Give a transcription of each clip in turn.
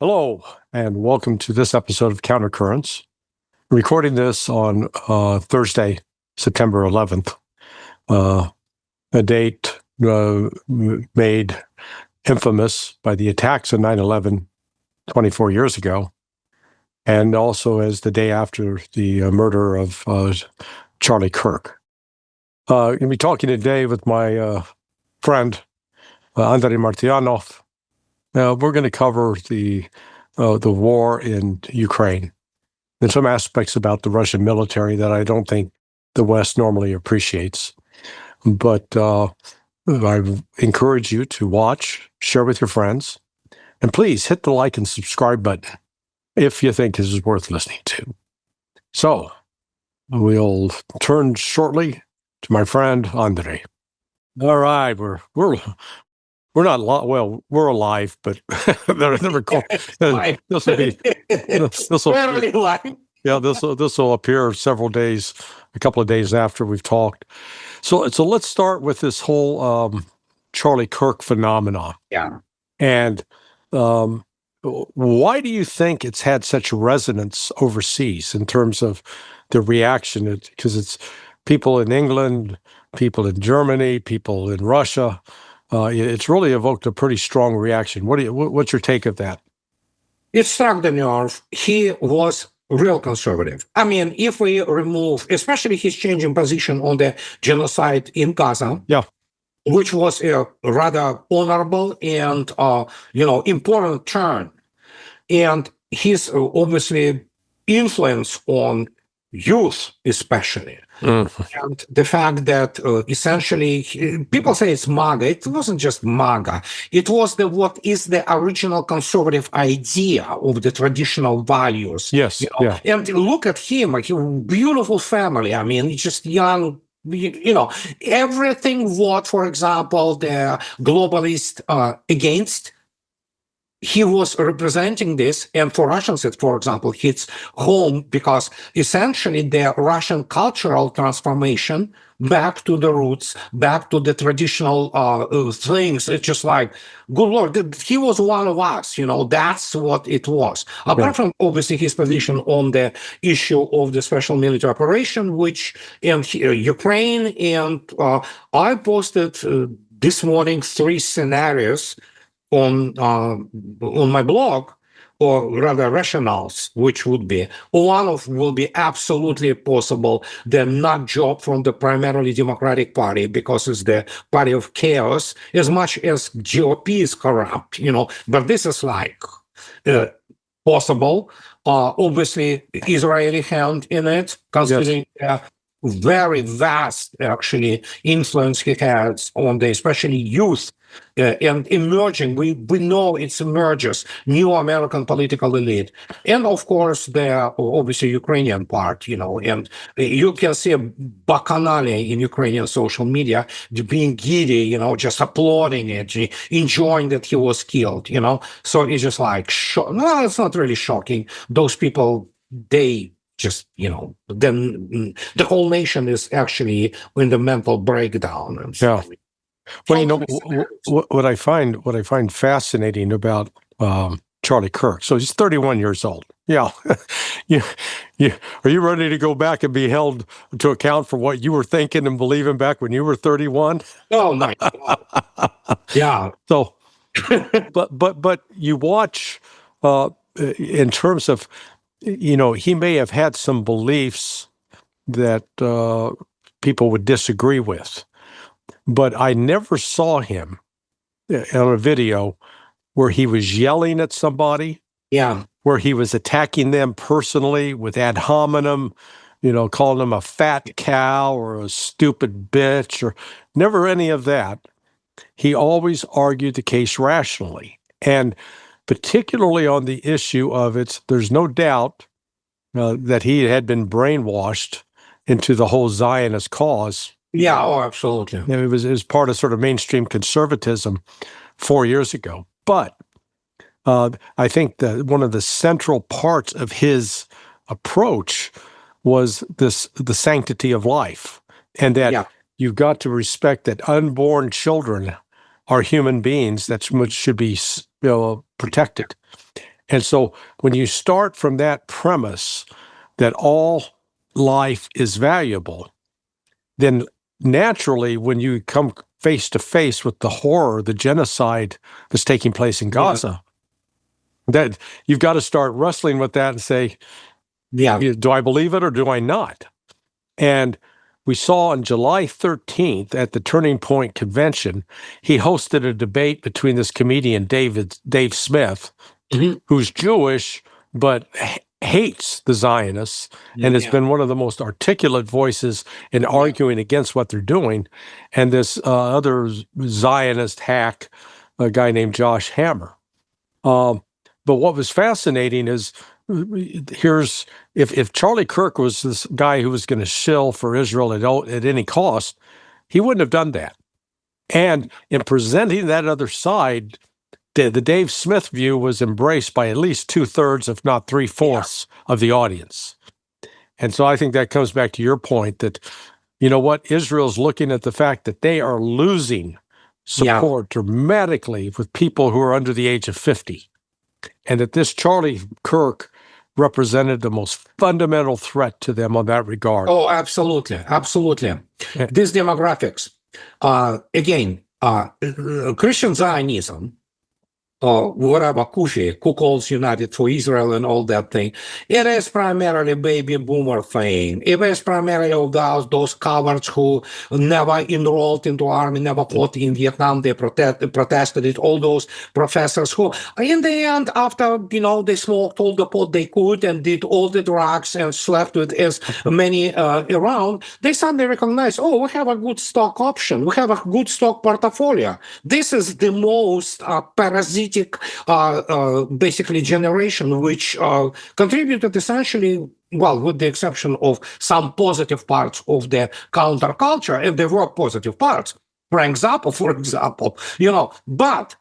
Hello, and welcome to this episode of Countercurrents. Recording this on Thursday, September 11th, a date made infamous by the attacks of 9/11 24 years ago, and also as the day after the murder of Charlie Kirk. I'm going to be talking today with my friend, Andrei Martyanov. We're going to cover the war in Ukraine and some aspects about the Russian military that I don't think the West normally appreciates. But I encourage you to watch, share with your friends, and please hit the like and subscribe button if you think this is worth listening to. So we'll turn shortly to my friend Andrei. All right, we're not we're alive, but never call. This will appear a couple of days after we've talked. So let's start with this whole Charlie Kirk phenomenon. Yeah. And why do you think it's had such resonance overseas in terms of the reaction? Because it's people in England, people in Germany, people in Russia. It's really evoked a pretty strong reaction. What's your take of that? It struck the nerve. He was real conservative. I mean, if we remove, especially his changing position on the genocide in Gaza, which was a rather honorable and important turn, and his obviously influence on youth, especially. And the fact that essentially people say it's MAGA. It wasn't just MAGA. It was what is the original conservative idea of the traditional values. Yes. Yeah. And look at him, like a beautiful family. I mean, just young. Everything what, for example, the globalist against. He was representing this, and for Russians, it, for example, hits home because essentially the Russian cultural transformation back to the roots, back to the traditional things. It's just like, good Lord, he was one of us. That's what it was. Apart from obviously his position on the issue of the special military operation, which in Ukraine, and I posted this morning 3 scenarios on my blog, or rather rationales, which would be one of will be absolutely possible, the nut job from the primarily Democratic Party, because it's the party of chaos, as much as GOP is corrupt, but this is like possible. Obviously, Israeli hand in it, considering very vast actually influence he has on the especially youth and emerging. We know it emerges new American political elite, and of course the obviously Ukrainian part, and you can see a bacchanalia in Ukrainian social media being giddy, just applauding it, enjoying that he was killed, so it's just like no, it's not really shocking. Those people, they just, then the whole nation is actually in the mental breakdown. And yeah. Well, what I find fascinating about Charlie Kirk. So he's 31 years old. Yeah. Are you ready to go back and be held to account for what you were thinking and believing back when you were 31? Oh, nice. Yeah. So, but you watch in terms of, he may have had some beliefs that people would disagree with, but I never saw him on a video where he was yelling at somebody, where he was attacking them personally with ad hominem, calling them a fat cow or a stupid bitch, or never any of that. He always argued the case rationally, and particularly on the issue of there's no doubt that he had been brainwashed into the whole Zionist cause. Yeah, oh, absolutely. It was part of sort of mainstream conservatism 4 years ago. But I think that one of the central parts of his approach was the sanctity of life, and that you've got to respect that unborn children are human beings that should be protected. And so when you start from that premise that all life is valuable, then naturally, when you come face to face with the horror, the genocide that's taking place in Gaza, that you've got to start wrestling with that and say, do I believe it or do I not? And we saw on July 13th at the Turning Point Convention, he hosted a debate between this comedian, Dave Smith, who's Jewish, but hates the Zionists and has been one of the most articulate voices in arguing against what they're doing. And this other Zionist hack, a guy named Josh Hammer. But what was fascinating is, if Charlie Kirk was this guy who was going to shill for Israel at any cost, he wouldn't have done that. And in presenting that other side, the Dave Smith view was embraced by at least 2/3, if not 3/4 of the audience. And so I think that comes back to your point that, you know what, Israel's looking at the fact that they are losing support dramatically with people who are under the age of 50. And that this Charlie Kirk represented the most fundamental threat to them on that regard. Oh, absolutely. Absolutely. These demographics, again, Christian Zionism, whatever Kushi, who calls United for Israel and all that thing, it is primarily baby boomer thing. It is primarily of those cowards who never enrolled into army, never fought in Vietnam. They protested it. All those professors who, in the end, after, they smoked all the pot they could and did all the drugs and slept with as many around, they suddenly recognized, we have a good stock option. We have a good stock portfolio. This is the most parasitic basically generation which contributed essentially, well, with the exception of some positive parts of the counterculture, and there were positive parts, Frank Zappa, for example, but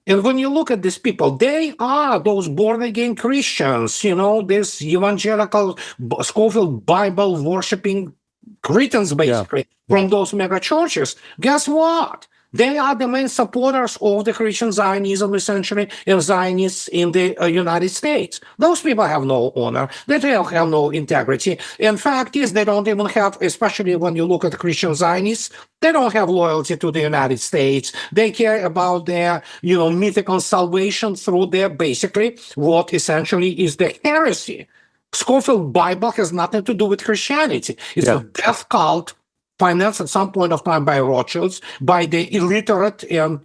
and when you look at these people, they are those born-again Christians, this evangelical Scofield Bible worshipping Cretans, basically, from those mega churches. Guess what? They are the main supporters of the Christian Zionism, essentially, and Zionists in the United States. Those people have no honor. They don't have no integrity. In fact, they don't even have, especially when you look at Christian Zionists, they don't have loyalty to the United States. They care about their, mythical salvation through their, basically, what essentially is the heresy. Scofield Bible has nothing to do with Christianity. It's a death cult financed at some point of time by Rothschilds, by the illiterate and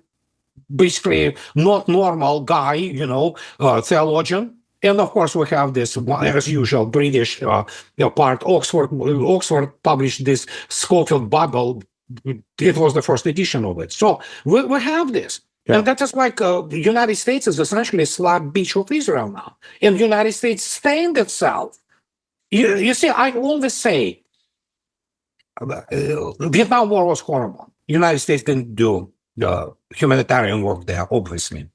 basically not normal guy, theologian. And of course, we have this, as usual, British part. Oxford published this Scofield Bible. It was the first edition of it. So we have this. And that is like the United States is essentially a slab beach of Israel now. And the United States stained itself. You see, I always say, the Vietnam War was horrible. The United States didn't do humanitarian work there, obviously.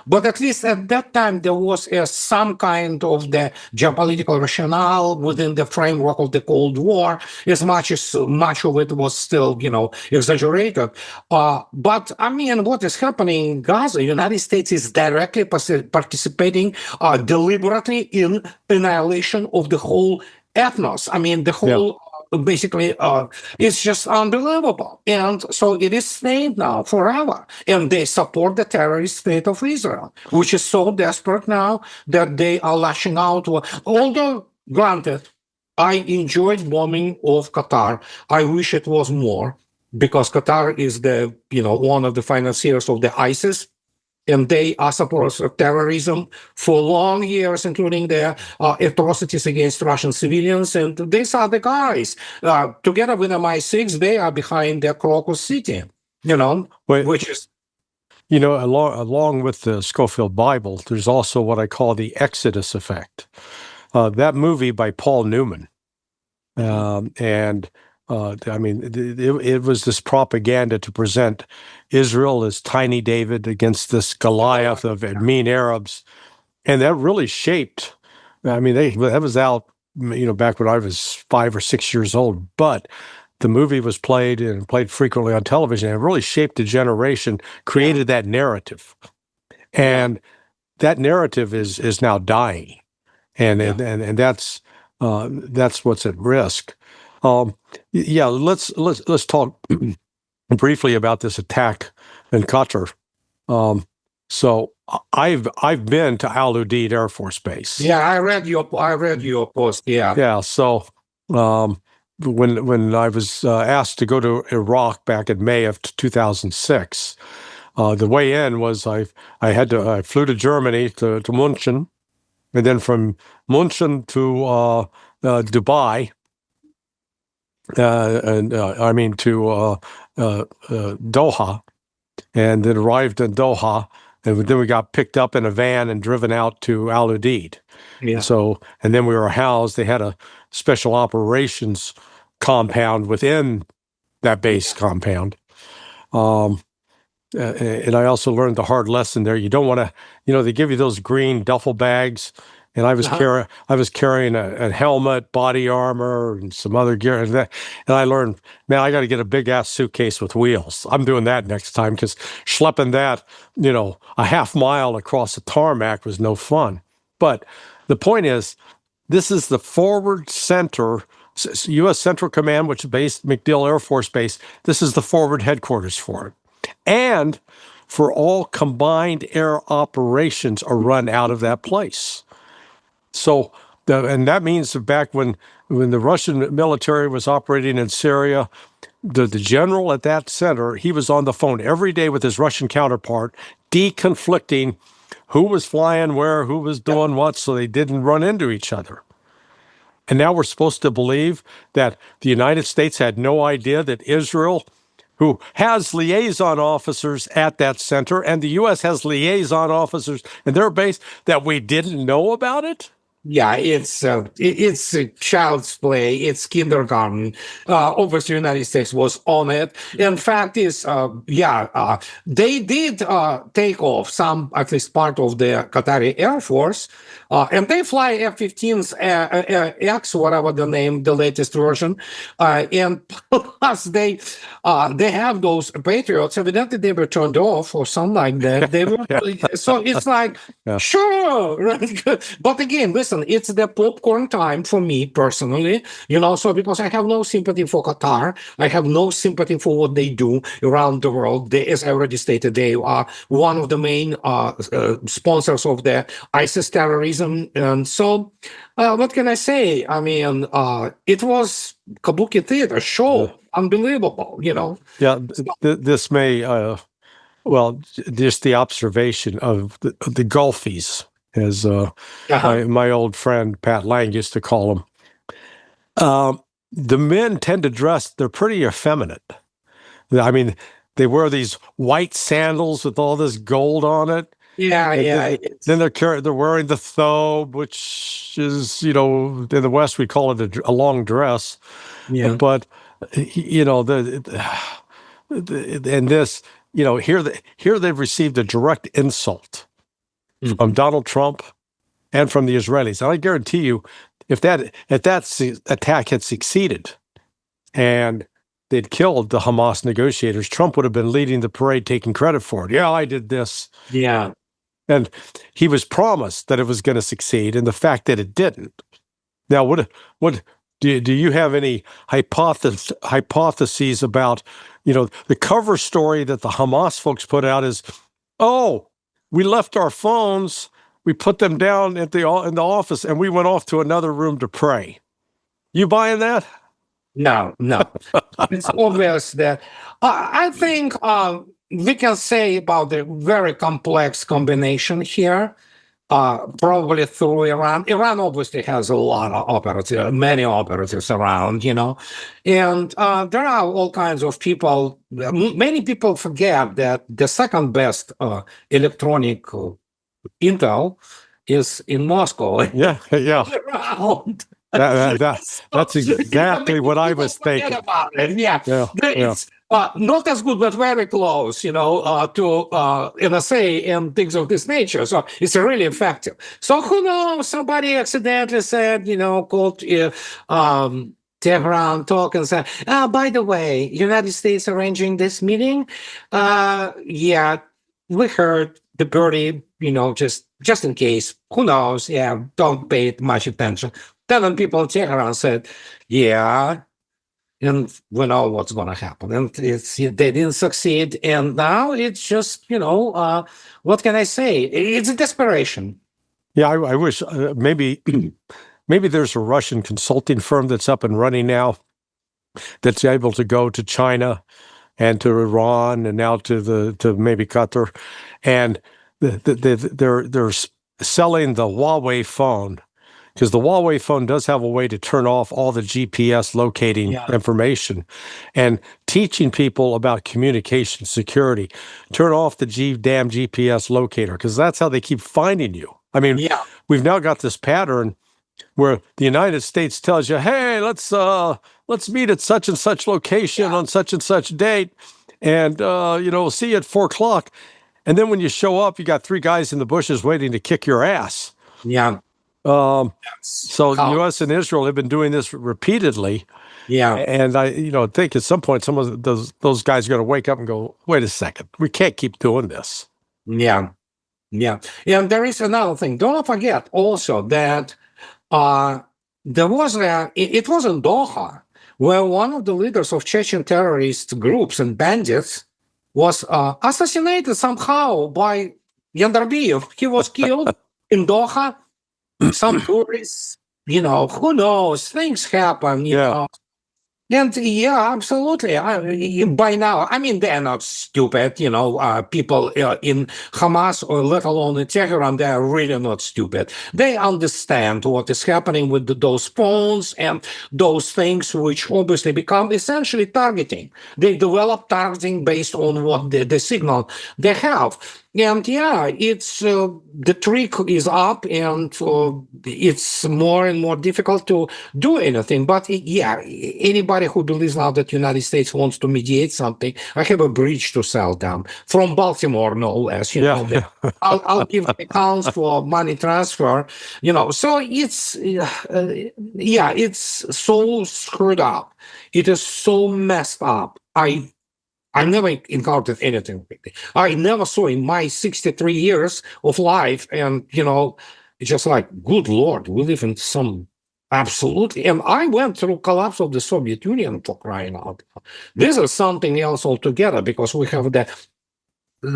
But at least at that time, there was some kind of the geopolitical rationale within the framework of the Cold War, as much of it was still, exaggerated. But, I mean, what is happening in Gaza, the United States is directly participating deliberately in annihilation of the whole ethnos. I mean, the whole... Basically, it's just unbelievable. And so it is staying now forever. And they support the terrorist state of Israel, which is so desperate now that they are lashing out. Although, granted, I enjoyed bombing of Qatar. I wish it was more, because Qatar is the, one of the financiers of the ISIS. And they are supporters of terrorism for long years, including their atrocities against Russian civilians. And these are the guys. Together with MI6, they are behind the Crocus City, which is... along with the Scofield Bible, there's also what I call the Exodus effect. That movie by Paul Newman. It was this propaganda to present Israel as tiny David against this Goliath of mean Arabs. And that really shaped, that was out, back when I was 5 or 6 years old. But the movie was played frequently on television, and it really shaped a generation, created that narrative. And that narrative is now dying, and that's what's at risk. Let's talk briefly about this attack in Qatar. So I've been to Al Udeid Air Force Base. Yeah, I read your post. Yeah. Yeah. So when I was asked to go to Iraq back in May of 2006, the way in was I flew to Germany to München, and then from München to Dubai, Doha, and then arrived in Doha, and then we got picked up in a van and driven out to Al Udeid. Yeah. So, and then we were housed. They had a special operations compound within that base compound. And I also learned the hard lesson there. You don't want to, they give you those green duffel bags, and I was carrying a helmet, body armor, and some other gear, and I learned, man, I got to get a big ass suitcase with wheels. I'm doing that next time, because schlepping that, a half mile across the tarmac was no fun. But the point is, this is the forward center, U.S. Central Command, which is based MacDill Air Force Base. This is the forward headquarters for it. And for all combined air operations are run out of that place. So, and that means back when the Russian military was operating in Syria, the general at that center, he was on the phone every day with his Russian counterpart, deconflicting who was flying where, who was doing what, so they didn't run into each other. And now we're supposed to believe that the United States had no idea that Israel, who has liaison officers at that center, and the U.S. has liaison officers in their base, that we didn't know about it? Yeah, it's a child's play. It's kindergarten. Obviously, the United States was on it. In fact, they did take off some, at least part of the Qatari Air Force, and they fly F-15s X, whatever the name, the latest version, and plus they have those Patriots. Evidently, they were turned off or something like that. They were, so it's like, sure, but again, listen. It's the popcorn time for me personally, so because I have no sympathy for Qatar, I have no sympathy for what they do around the world. As I already stated, they are one of the main sponsors of the ISIS terrorism. And so, what can I say? I mean, it was kabuki theater show, unbelievable, Yeah, this may, just the observation of the Gulfies, as my old friend Pat Lang used to call them. The men tend to dress, they're pretty effeminate. I mean, they wear these white sandals with all this gold on it. Yeah. Then they're wearing the thobe, which is, in the West we call it a long dress. Yeah. But, and this, here they've received a direct insult from Donald Trump and from the Israelis. And I guarantee you, if that attack had succeeded and they'd killed the Hamas negotiators, Trump would have been leading the parade, taking credit for it. Yeah, I did this. Yeah. And he was promised that it was going to succeed, and the fact that it didn't. Now, what do you have any hypotheses about, the cover story that the Hamas folks put out is, we left our phones, we put them down in the office, and we went off to another room to pray. You buying that? No. It's obvious that I think we can say about the very complex combination here, probably through Iran. Iran obviously has a lot of operatives, many operatives around, and there are all kinds of people. Many people forget that the second best electronic intel is in Moscow. Yeah. Around. That's exactly what I was thinking. About it. Yeah. It's not as good, but very close, to NSA and things of this nature. So it's really effective. So who knows? Somebody accidentally said, called Tehran talk and said, by the way, United States arranging this meeting. We heard the birdie, just just in case, who knows? Yeah, don't pay it much attention. Then people in Tehran said, yeah, and we know what's going to happen. And they didn't succeed. And now it's just, what can I say? It's a desperation. Yeah, I wish maybe there's a Russian consulting firm that's up and running now that's able to go to China and to Iran and now to maybe Qatar, and they're selling the Huawei phone, because the Huawei phone does have a way to turn off all the GPS locating information, and teaching people about communication security. Turn off the damn GPS locator, because that's how they keep finding you. I mean, we've now got this pattern where the United States tells you, hey, let's meet at such and such location on such and such date, and see you at 4:00. And then when you show up, you got 3 guys in the bushes waiting to kick your ass. Yeah. So the U.S. and Israel have been doing this repeatedly. Yeah. And I think at some point some of those guys are going to wake up and go, wait a second, we can't keep doing this. Yeah. Yeah. And there is another thing. Don't forget also that there was it was in Doha where one of the leaders of Chechen terrorist groups and bandits was assassinated somehow by Yandarbiyev. He was killed in Doha. Some tourists, who knows? Things happen, you know. And absolutely. By now, I mean, they're not stupid, people in Hamas or let alone in Tehran, they are really not stupid. They understand what is happening with those phones and those things, which obviously become essentially targeting. They develop targeting based on what the signal they have. And it's the trick is up, and it's more and more difficult to do anything. But anybody who believes now that the United States wants to mediate something, I have a bridge to sell them from Baltimore, no less. I'll give accounts for money transfer. So it's it's so screwed up. It is so messed up. I never encountered anything like that. I never saw in my 63 years of life, and it's just like, good Lord, we live in some absolutely. And I went through collapse of the Soviet Union, for crying out. This is something else altogether, because we have the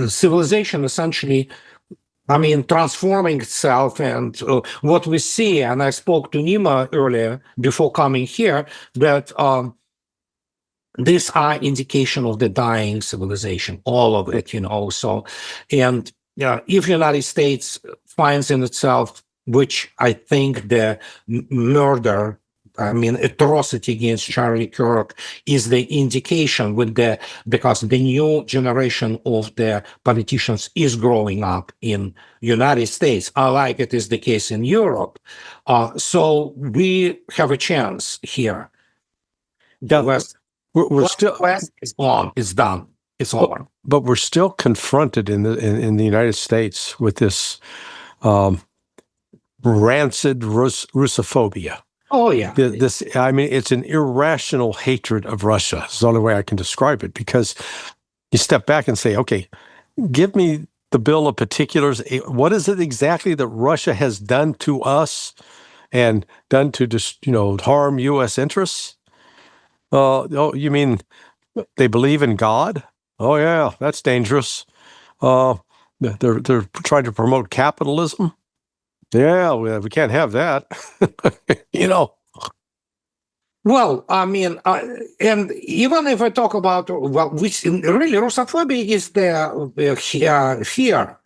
civilization essentially, transforming itself, and what we see. And I spoke to Nima earlier before coming here that. These are indication of the dying civilization, all of it, So, and if the United States finds in itself, which I think the murder, atrocity against Charlie Kirk is the indication because the new generation of the politicians is growing up in United States, unlike it is the case in Europe. So we have a chance here. We're still. It's on. It's done. It's over. But we're still confronted in the United States with this rancid Russophobia. Oh yeah. It's an irrational hatred of Russia. Is the only way I can describe it, because you step back and say, okay, give me the bill of particulars. What is it exactly that Russia has done to us and done to just harm U.S. interests? You mean they believe in God? Oh yeah, that's dangerous. They're trying to promote capitalism. Yeah, we can't have that. Well, and even if I talk about which really Russophobia is the fear.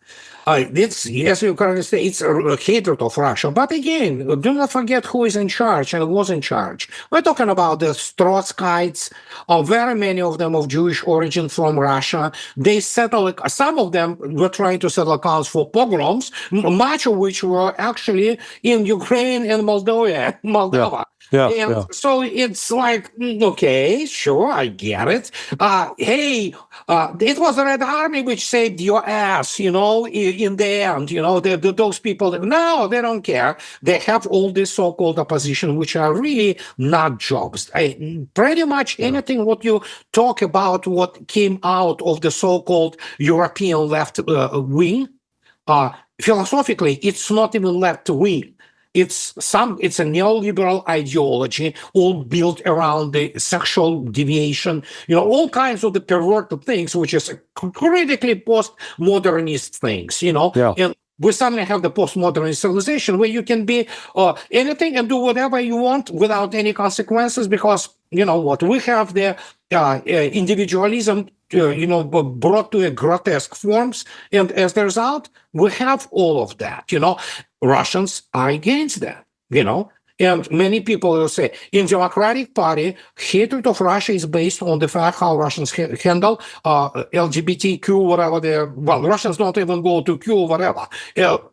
It's, yes, you can say it's a hatred of Russia. But again, do not forget who is in charge and was in charge. We're talking about the Trotskyites, very many of them of Jewish origin from Russia. They settled, some of them were trying to settle accounts for pogroms, much of which were actually in Ukraine and Moldova. So it's like, okay, sure, I get it. Hey, it was the Red Army which saved your ass, in the end, those people, no, they don't care. They have all this so-called opposition, which are really not jobs. Pretty much anything what you talk about, what came out of the so-called European left wing, philosophically, it's not even left wing. It's a neoliberal ideology, all built around the sexual deviation, all kinds of the perverted things, which is critically postmodernist things, Yeah. and we suddenly have the postmodern civilization where you can be anything and do whatever you want without any consequences, because we have the individualism brought to a grotesque forms, and as a result we have all of that. Russians are against that, and many people will say in Democratic Party, hatred of Russia is based on the fact how Russians handle LGBTQ, whatever Russians don't even go to Q, whatever,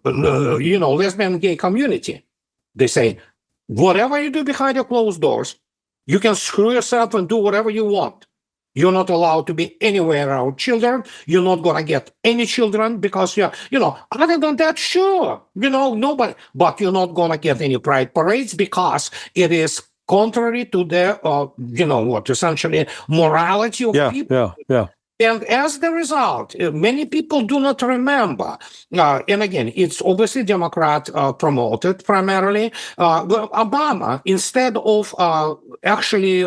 lesbian gay community. They say, whatever you do behind your closed doors, you can screw yourself and do whatever you want. You're not allowed to be anywhere around children. You're not going to get any children because, other than that, sure, nobody, but you're not going to get any pride parades because it is contrary to the, essentially morality of people. Yeah. And as the result, many people do not remember. And again, it's obviously Democrat promoted primarily. Obama, instead of actually,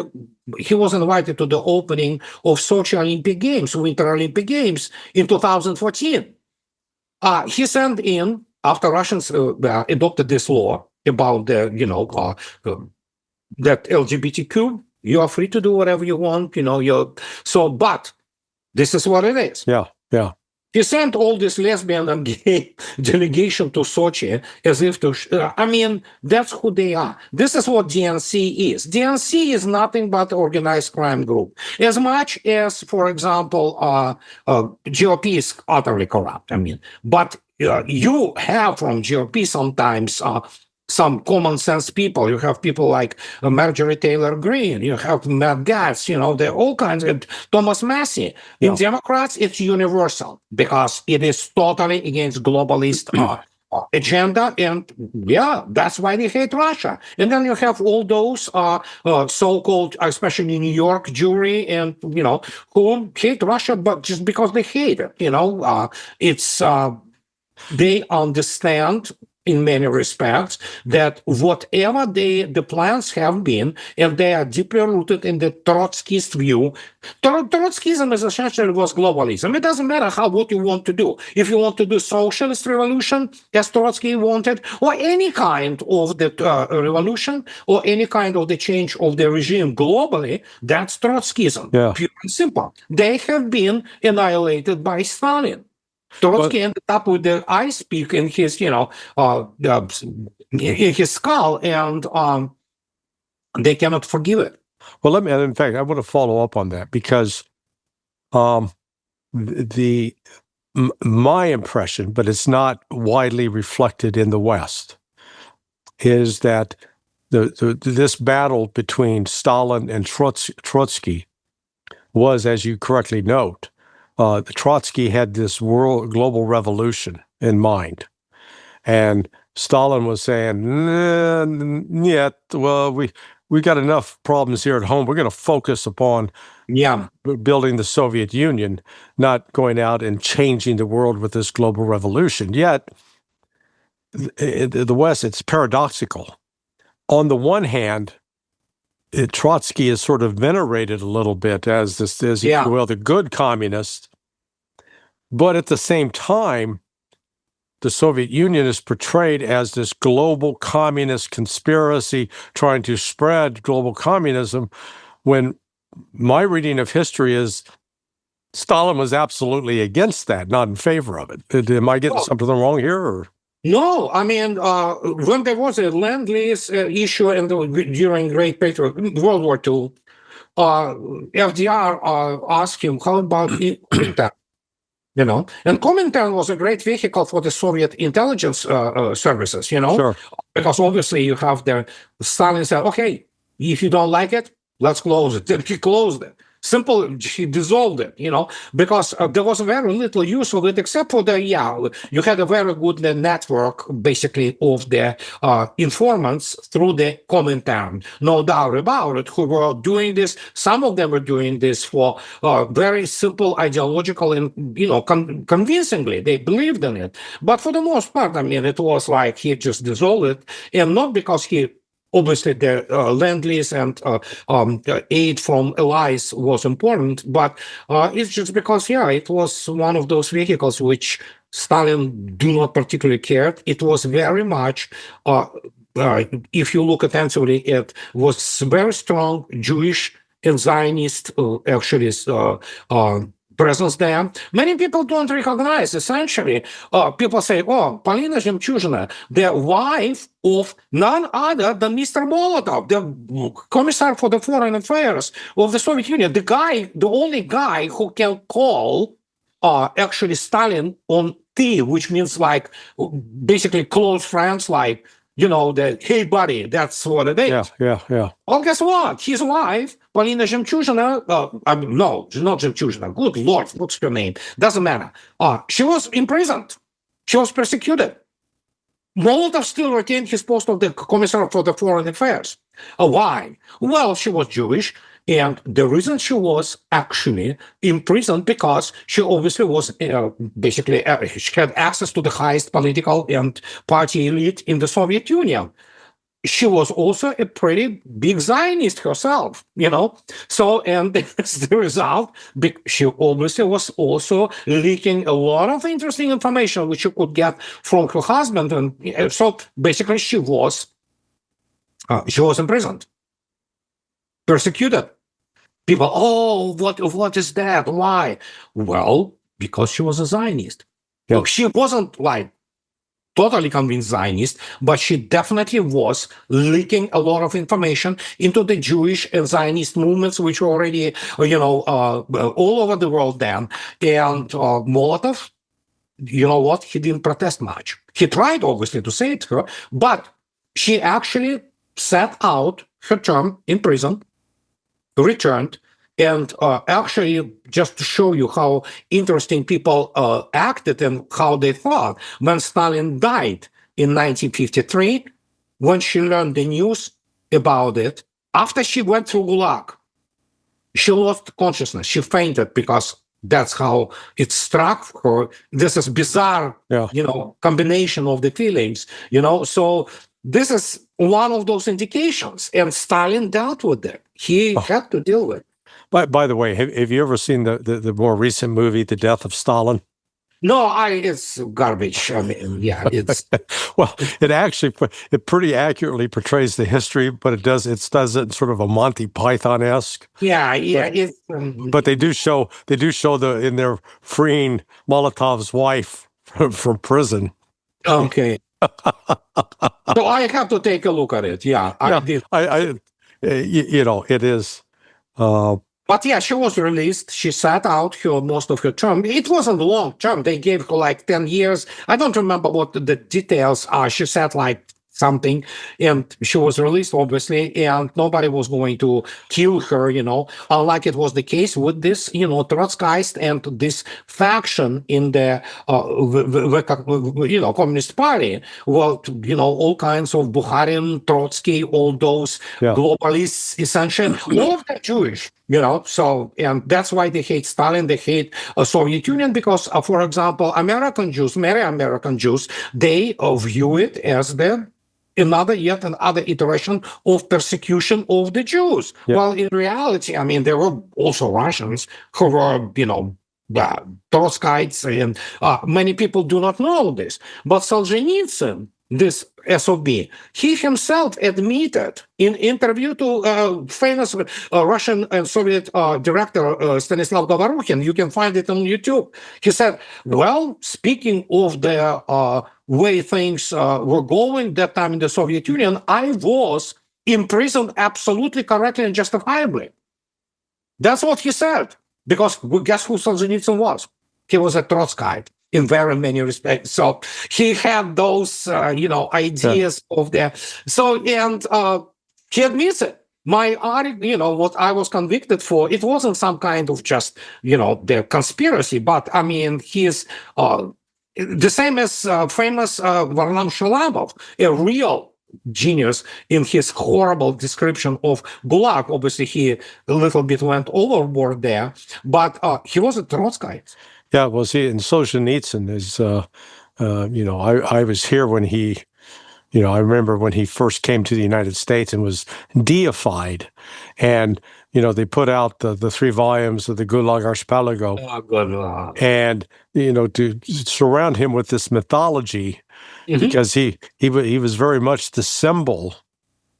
he was invited to the opening of Sochi Olympic Games, Winter Olympic Games in 2014. He sent in, after Russians adopted this law about the, that LGBTQ, you are free to do whatever you want, but this is what it is. Yeah. He sent all this lesbian and gay delegation to Sochi as if to, that's who they are. This is what DNC is. DNC is nothing but organized crime group. As much as, for example, GOP is utterly corrupt. But you have from GOP sometimes some common sense people. You have people like Marjorie Taylor Greene. You have Matt Gaetz. There are all kinds of Thomas Massey. In Democrats, it's universal because it is totally against globalist agenda, and that's why they hate Russia. And then you have all those so-called, especially New York jury, and who hate Russia, but just because they hate it. It's they understand in many respects that whatever the plans have been, and they are deeply rooted in the Trotskyist view. Trotskyism is essentially was globalism. It doesn't matter what you want to do. If you want to do socialist revolution, as Trotsky wanted, or any kind of the revolution, or any kind of the change of the regime globally, that's Trotskyism. Pure and simple. They have been annihilated by Stalin. Trotsky ended up with the ice pick in his, in his skull, and they cannot forgive it. Well, in fact, I want to follow up on that because my impression, but it's not widely reflected in the West, is that this battle between Stalin and Trotsky was, as you correctly note, Trotsky had this global revolution in mind, and Stalin was saying, well, we got enough problems here at home. We're going to focus upon building the Soviet Union, not going out and changing the world with this global revolution. Yet, in the West, it's paradoxical. On the one hand, Trotsky is sort of venerated a little bit as the good communist, but at the same time, the Soviet Union is portrayed as this global communist conspiracy trying to spread global communism, when my reading of history is Stalin was absolutely against that, not in favor of it. Am I getting something wrong here? Or? No, when there was a Lend-Lease issue during Great World War II, FDR asked him, how about Comintern? And Comintern was a great vehicle for the Soviet intelligence services, Sure. Because obviously you have Stalin said, okay, if you don't like it, let's close it. And he closed it. Simple, he dissolved it, because there was very little use of it, except for you had a very good network, basically, of the informants through the Comintern, no doubt about it, who were doing this. Some of them were doing this for very simple ideological and, convincingly, they believed in it. But for the most part, it was like he just dissolved it, and not because he obviously, the lend-lease and aid from allies was important, but it's just because, it was one of those vehicles which Stalin do not particularly care. It was very much, if you look attentively, it was very strong Jewish and Zionist, presence there. Many people don't recognize, essentially, people say, Polina Zhemchuzhina, the wife of none other than Mr. Molotov, the commissar for the foreign affairs of the Soviet Union, the only guy who can call actually Stalin on T, which means like basically close friends, like, the hey buddy, that's what it is. Yeah. Well, guess what? His wife, Polina Zhemchuzhina, no, not Zhemchuzhina. Good Lord, what's her name? Doesn't matter. She was imprisoned. She was persecuted. Molotov still retained his post of the commissar for the foreign affairs. Why? Well, she was Jewish. And the reason she was actually imprisoned because she obviously was basically, she had access to the highest political and party elite in the Soviet Union. She was also a pretty big Zionist herself, So, and as the result, she obviously was also leaking a lot of interesting information which you could get from her husband. And so basically she was imprisoned. Persecuted. People, what is that? Why? Well, because she was a Zionist. Yeah. Look, she wasn't like totally convinced Zionist, but she definitely was leaking a lot of information into the Jewish and Zionist movements, which were already, all over the world then. And Molotov, you know what? He didn't protest much. He tried, obviously, to say it to her, but she actually sat out her term in prison, returned, and actually, just to show you how interesting people acted and how they thought, when Stalin died in 1953, when she learned the news about it, after she went through Gulag, she lost consciousness. She fainted because that's how it struck her. This is bizarre, combination of the feelings, So this is one of those indications, and Stalin dealt with it. He had to deal with it. By the way, have you ever seen the more recent movie, The Death of Stalin? No, it's garbage. It's well, it pretty accurately portrays the history, but it does it in sort of a Monty Python-esque. But they do show in their freeing Molotov's wife from prison. Okay. So I have to take a look at it. I did. It is. But she was released. She sat out most of her term. It wasn't a long term. They gave her like 10 years. I don't remember what the details are. She sat like something, and she was released, obviously, and nobody was going to kill her, unlike it was the case with this, Trotskyist and this faction in the, Communist Party. Well, all kinds of Bukharin, Trotsky, all those globalists, essentially, all of them Jewish. So, and that's why they hate Stalin, they hate Soviet Union, because, for example, many American Jews, they view it as yet another iteration of persecution of the Jews. Yeah. Well, in reality, there were also Russians who were, Trotskyites, and many people do not know this. But Solzhenitsyn, this SOB, he himself admitted in interview to famous Russian and Soviet director Stanislav Govorukhin, you can find it on YouTube. He said, well, speaking of the way things were going that time in the Soviet Union, I was imprisoned absolutely correctly and justifiably. That's what he said. Because guess who Solzhenitsyn was? He was a Trotskyite in very many respects. So he had those, ideas of the. So, and he admits it. my article, what I was convicted for, it wasn't some kind of just, the conspiracy, but I mean, he's the same as famous Varlam Shalamov, a real genius in his horrible description of Gulag. Obviously, he a little bit went overboard there, but he was a Trotskyist. Yeah, well, see, and Solzhenitsyn is, I was here when he, I remember when he first came to the United States and was deified. And, they put out the 3 volumes of the Gulag Archipelago. Oh, good. And, to surround him with this mythology, because he was very much the symbol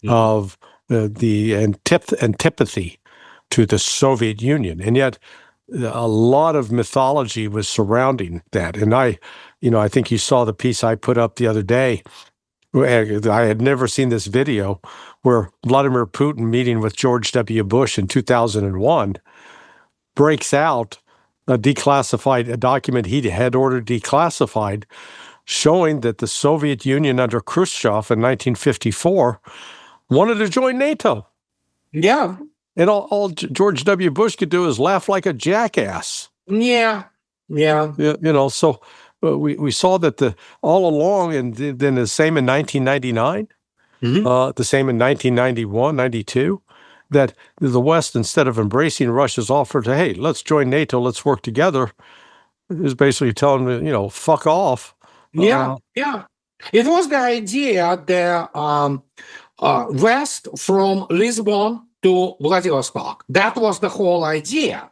of the antipathy to the Soviet Union. And yet, a lot of mythology was surrounding that. And I think you saw the piece I put up the other day. I had never seen this video where Vladimir Putin meeting with George W. Bush in 2001 breaks out a document he had ordered declassified, showing that the Soviet Union under Khrushchev in 1954 wanted to join NATO. Yeah. And all George W. Bush could do is laugh like a jackass. Yeah. So we saw that all along, and then the same in 1999, the same in 1991, 92, that the West, instead of embracing Russia's offer to, hey, let's join NATO, let's work together, is basically telling them, fuck off. Yeah. It was the idea that west from Lisbon to Vladivostok. That was the whole idea.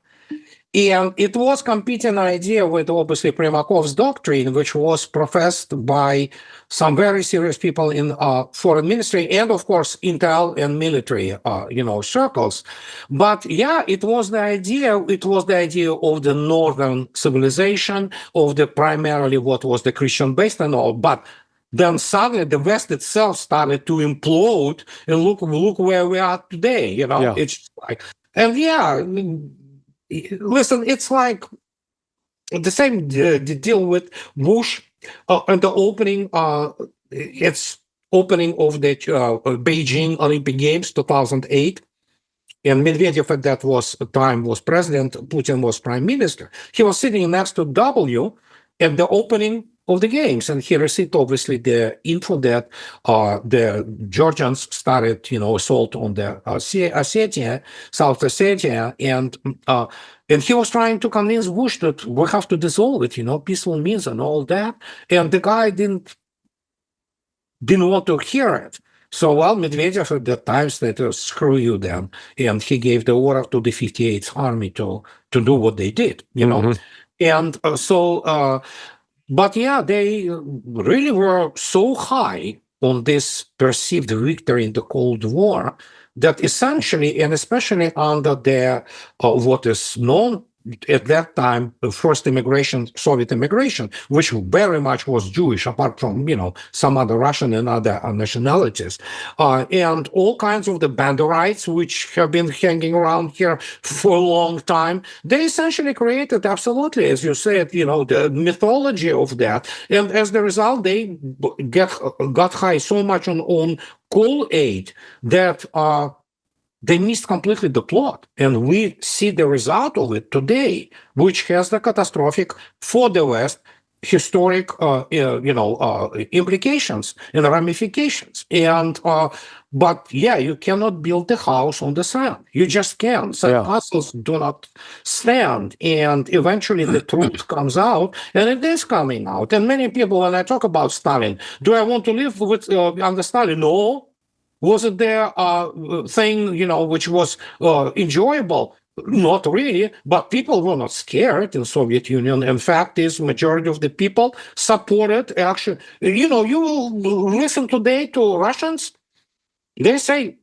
And it was competing idea with obviously Primakov's doctrine, which was professed by some very serious people in foreign ministry and, of course, intel and military, circles. But yeah, it was the idea. It was the idea of the northern civilization, of the primarily what was the Christian based and all. But then suddenly the West itself started to implode, and look where we are today. It's like, and yeah. Listen, it's like the same deal with Bush and the opening. It's opening of the Beijing Olympic Games 2008, and Medvedev at that time was president. Putin was prime minister. He was sitting next to W at the opening of the games, and he received obviously the info that the Georgians started, assault on the South Ossetia, and he was trying to convince Bush that we have to dissolve it, peaceful means and all that, and the guy didn't want to hear it. So, Medvedev at that time said, screw you then, and he gave the order to the 58th Army to do what they did, and but yeah, they really were so high on this perceived victory in the Cold War that essentially, and especially under the what is known at that time, the first immigration, Soviet immigration, which very much was Jewish, apart from, some other Russian and other nationalities, and all kinds of the Banderites, which have been hanging around here for a long time, they essentially created, absolutely, as you said, the mythology of that. And as the result, they got high so much on coal aid that they missed completely the plot. And we see the result of it today, which has the catastrophic, for the West, historic, implications and ramifications. And, but yeah, you cannot build the house on the sand. You just can't. So castles do not stand. And eventually the truth comes out, and it is coming out. And many people, when I talk about Stalin, do I want to live with under Stalin? No. Was it their thing, which was enjoyable? Not really, but people were not scared in Soviet Union. In fact, is majority of the people supported action. You will listen today to Russians. They say,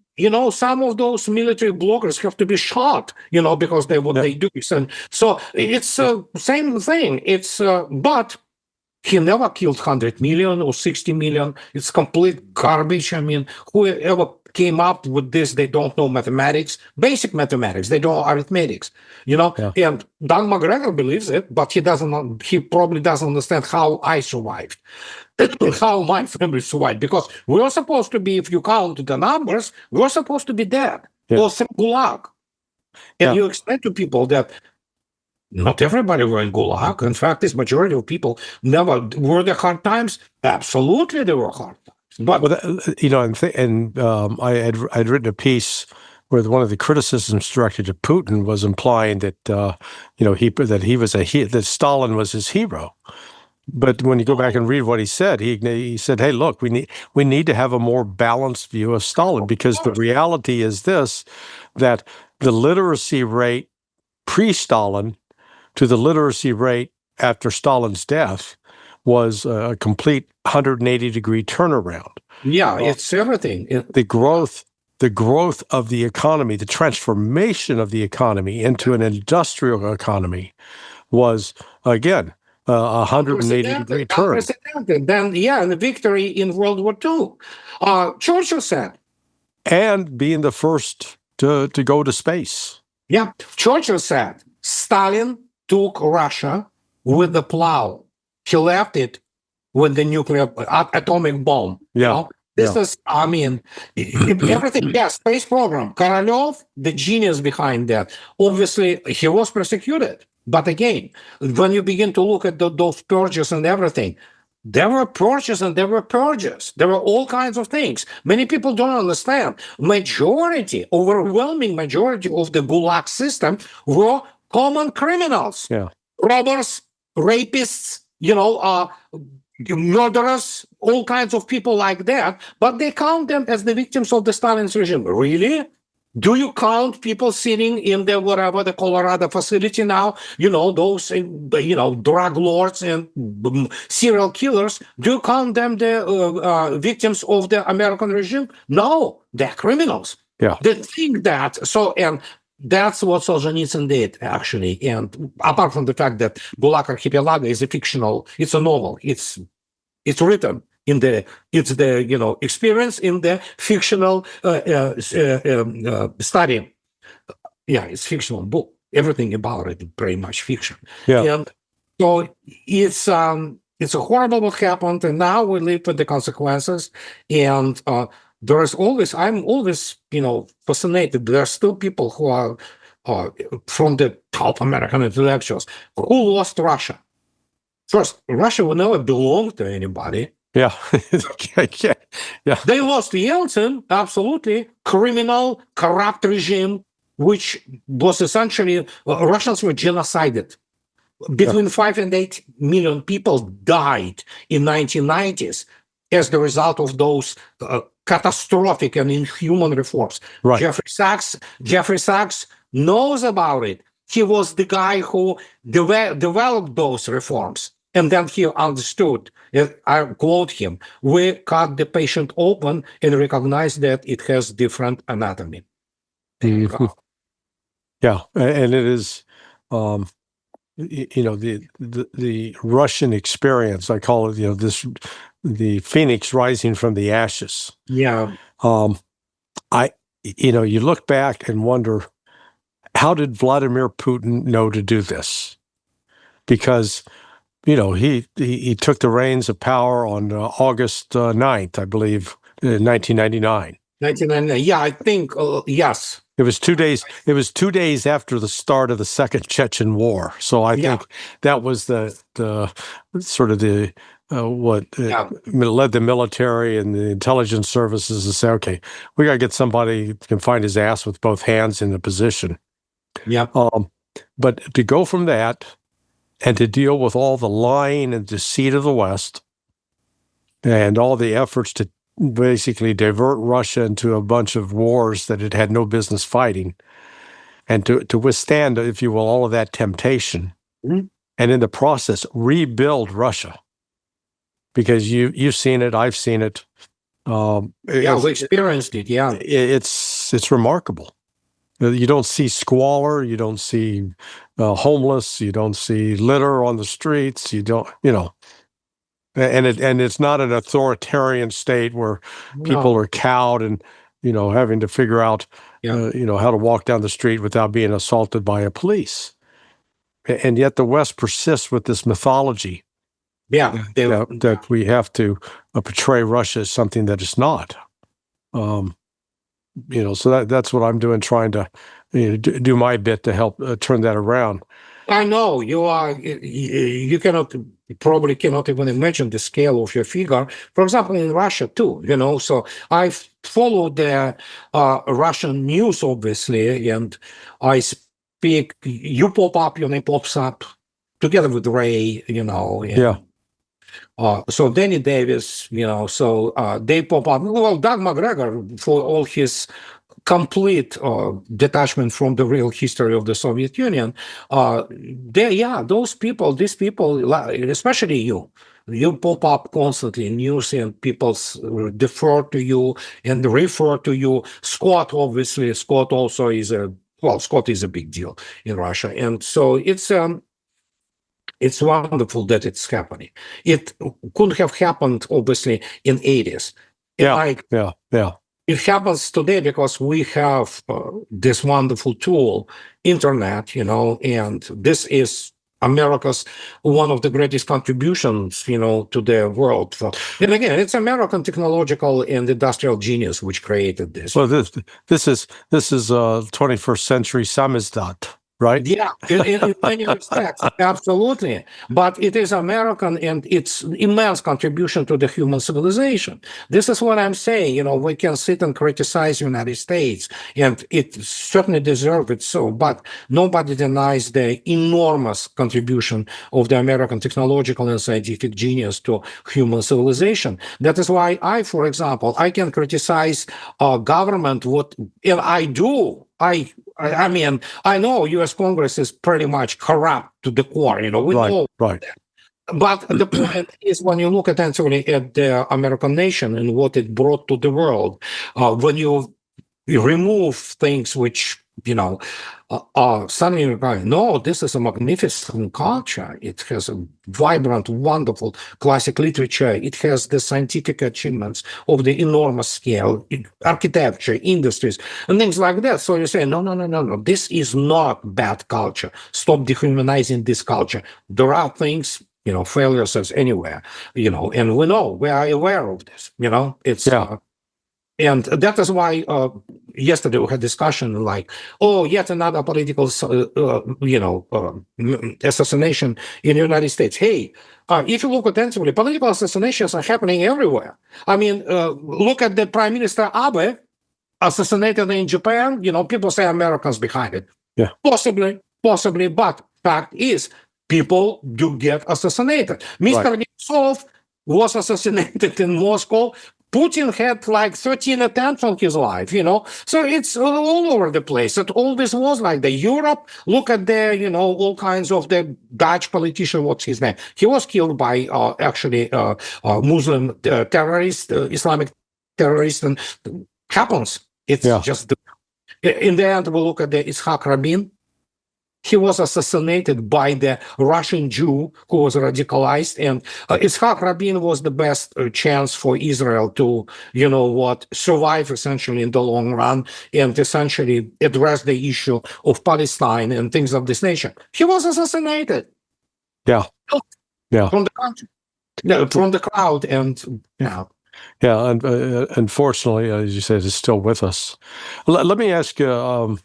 some of those military bloggers have to be shot, because they do. And so it's same thing. It's but he never killed 100 million or 60 million. It's complete garbage. I mean, whoever came up with this, they don't know mathematics, basic mathematics. They don't know arithmetics, And Don McGregor believes it, but he probably doesn't understand how I survived, how my family survived. Because we're supposed to be, if you count the numbers, we're supposed to be dead. or through Gulag. And you explain to people that not everybody were in Gulag. In fact, this majority of people never were there hard times. Absolutely, there were hard times. But I'd written a piece where one of the criticisms directed to Putin was implying that that Stalin was his hero. But when you go back and read what he said, he said, "Hey, look, we need to have a more balanced view of Stalin, because the reality is this: that the literacy rate pre-Stalin to the literacy rate after Stalin's death was a complete 180-degree turnaround." Yeah, it's everything. The growth of the economy, the transformation of the economy into an industrial economy was, again, a 180-degree turn. Then, and the victory in World War II. Churchill said. And being the first to go to space. Yeah, Churchill said, Stalin took Russia with the plow. He left it with the nuclear atomic bomb. This is, everything. Space program. Korolev, the genius behind that. Obviously, he was persecuted. But again, when you begin to look at those purges and everything, there were purges and there were purges. There were all kinds of things. Many people don't understand. Overwhelming majority of the Gulag system were common criminals. Robbers, rapists, murderers, all kinds of people like that. But they count them as the victims of the Stalin's regime. Really? Do you count people sitting in the Colorado facility now? Those drug lords and serial killers. Do you count them the victims of the American regime? No, they're criminals. They think that. And that's what Solzhenitsyn did, actually. And apart from the fact that Gulag Archipelago is it's a novel. It's written. It's the experience in the fictional study. It's fictional book. Everything about it is pretty much fiction. And so it's a horrible what happened, and now we live with the consequences. And I'm always fascinated. There are still people who are from the top American intellectuals who lost Russia. First, Russia will never belong to anybody. They lost Yeltsin, absolutely. Criminal, corrupt regime, which was essentially, Russians were genocided. Between 5 and 8 million people died in 1990s as the result of those catastrophic and inhuman reforms. Jeffrey Sachs knows about it. He was the guy who developed those reforms. And then he understood, I quote him, "We cut the patient open and recognize that it has different anatomy." And it is, the Russian experience, I call it, the phoenix rising from the ashes. You look back and wonder, how did Vladimir Putin know to do this? Because he took the reins of power on August 9th, I believe, 1999. 1999, I think, yes. It was 2 days. It was 2 days after the start of the Second Chechen War. So I think that was the sort of led the military and the intelligence services to say, okay, we got to get somebody who can find his ass with both hands in the position. But to go from that and to deal with all the lying and deceit of the West and all the efforts to basically divert Russia into a bunch of wars that it had no business fighting, and to withstand, if you will, all of that temptation, and in the process rebuild Russia. Because you've seen it, I've seen it. We experienced it. It's remarkable. You don't see squalor, you don't see homeless, you don't see litter on the streets, and it's not an authoritarian state where people are cowed and having to figure out how to walk down the street without being assaulted by a police. And yet the West persists with this mythology that we have to portray Russia as something that it's not. so that's what I'm doing, trying to do my bit to help turn that around. I know you probably cannot even imagine the scale of your figure. For example, in Russia too, so I follow the Russian news, obviously, and I speak, you pop up, your name pops up together with Ray, Yeah. So Danny Davis, so they pop up. Well, Doug McGregor, for all his complete detachment from the real history of the Soviet Union, these people, especially you pop up constantly in news and people defer to you and refer to you. Scott, obviously, Scott also Scott is a big deal in Russia. And so it's wonderful that it's happening. It could have happened, obviously, in 80s. Yeah. It happens today because we have this wonderful tool, internet, and this is America's one of the greatest contributions, to the world. And again, it's American technological and industrial genius which created this. Well, this is 21st century samizdat. Right? Yeah, in many respects, absolutely. But it is American and its immense contribution to the human civilization. This is what I'm saying. We can sit and criticize the United States, and it certainly deserves it so. But nobody denies the enormous contribution of the American technological and scientific genius to human civilization. That is why for example, I can criticize government, and I do. I mean, I know U.S. Congress is pretty much corrupt to the core, we know that. But the point is, when you look attentively at the American nation and what it brought to the world, when you remove things which, suddenly you're going, no, this is a magnificent culture. It has a vibrant, wonderful classic literature. It has the scientific achievements of the enormous scale, architecture, industries, and things like that. So you say, no, this is not bad culture. Stop dehumanizing this culture. There are things, failures as anywhere, and we are aware of this, it's... And that is why yesterday we had discussion like, yet another political, assassination in the United States. Hey, if you look attentively, political assassinations are happening everywhere. I mean, look at the Prime Minister Abe, assassinated in Japan. People say Americans behind it. Yeah, possibly, but fact is, people do get assassinated. Mr. Nemtsov was assassinated in Moscow. Putin had like 13 attempts on his life, So it's all over the place. It always was like that. Europe, look at the, all kinds of the Dutch politician, what's his name? He was killed by Muslim terrorist, Islamic terrorist, and happens. It's just, in the end, we look at the Yitzhak Rabin. He was assassinated by the Russian Jew who was radicalized, and Yitzhak Rabin was the best chance for Israel to, survive essentially in the long run and essentially address the issue of Palestine and things of this nature. He was assassinated. Yeah. From the country, from the crowd, and Yeah, and unfortunately, as you said, it's still with us. Let me ask you.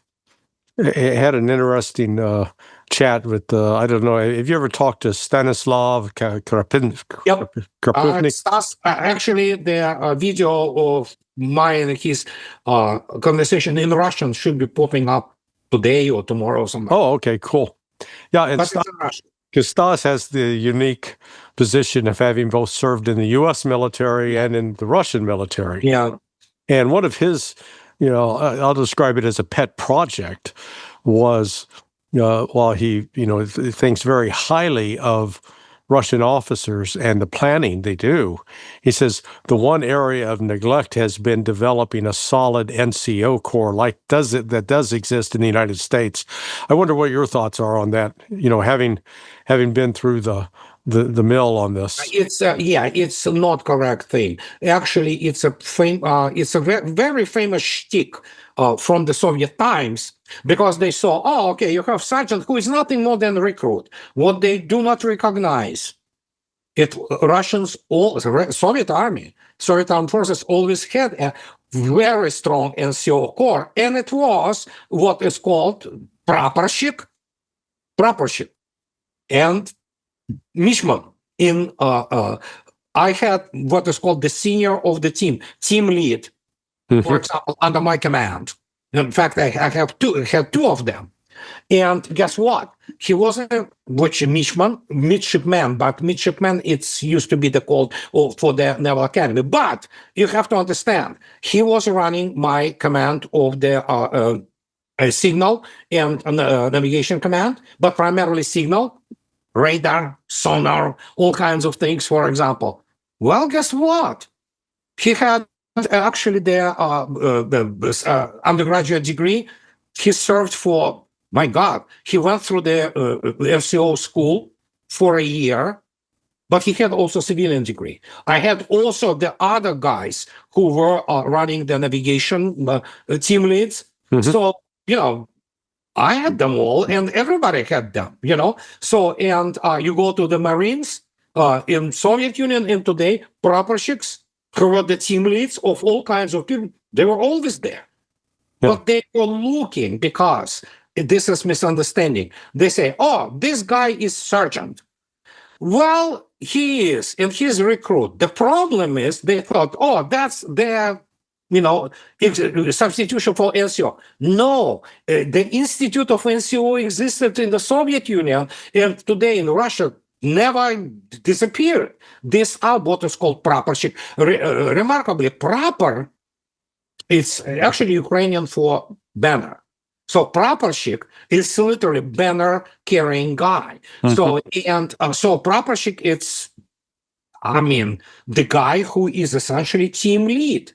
I had an interesting chat with, I don't know, have you ever talked to Stanislav Krapivnik? Stas, actually, the video of mine and his conversation in Russian should be popping up today or tomorrow or something. Oh, okay, cool. Yeah, and because Stas has the unique position of having both served in the U.S. military and in the Russian military. Yeah. And one of his... I'll describe it as a pet project, was while he, thinks very highly of Russian officers and the planning they do. He says the one area of neglect has been developing a solid NCO Corps that does exist in the United States. I wonder what your thoughts are on that, having been through the mill on this. It's a not correct thing. Actually, it's a very famous shtick from the Soviet times, because they saw, you have sergeant who is nothing more than a recruit. What they do not recognize, Soviet army, Soviet armed forces always had a very strong NCO Corps, and it was what is called praporshik, and Mishman. I had what is called the senior of the team lead, for example, under my command. In fact, I had two of them. And guess what? He wasn't midshipman, but midshipman, it's used to be the called for the Naval Academy. But you have to understand, he was running my command of the signal and navigation command, but primarily signal, radar, sonar, all kinds of things, for example. Well, guess what? He had actually the undergraduate degree. He served for, my God, he went through the NCO school for a year, but he had also civilian degree. I had also the other guys who were running the navigation team leads. So, I had them all, and everybody had them, So, and you go to the Marines in Soviet Union and today, praporshiks, who were the team leads of all kinds of people, they were always there. Yeah. But they were looking, because this is misunderstanding. They say, oh, this guy is sergeant. Well, he is, and he's a recruit. The problem is they thought, oh, that's their substitution for NCO. No, the Institute of NCO existed in the Soviet Union, and today in Russia never disappeared. These are what is called praporshik. Remarkably, prapor, it's actually Ukrainian for banner. So praporshik is literally banner carrying guy. So praporshik, it's, the guy who is essentially team lead.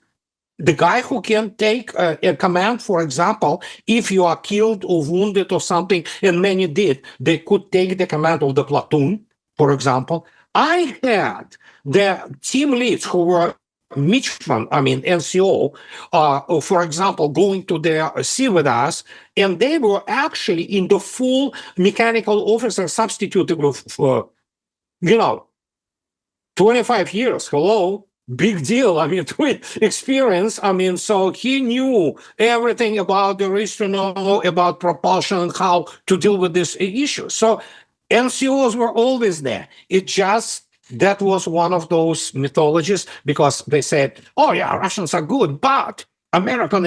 The guy who can take a command, for example, if you are killed or wounded or something, and many did, they could take the command of the platoon, for example. I had the team leads who were midshipmen, NCO, for example, going to the sea with us, and they were actually in the full mechanical officer substitute group for, 25 years. Hello. Big deal. Experience. So he knew everything about the Irrational, about propulsion, how to deal with this issue. So NCOs were always there. That was one of those mythologies, because they said, oh yeah, Russians are good, but Russian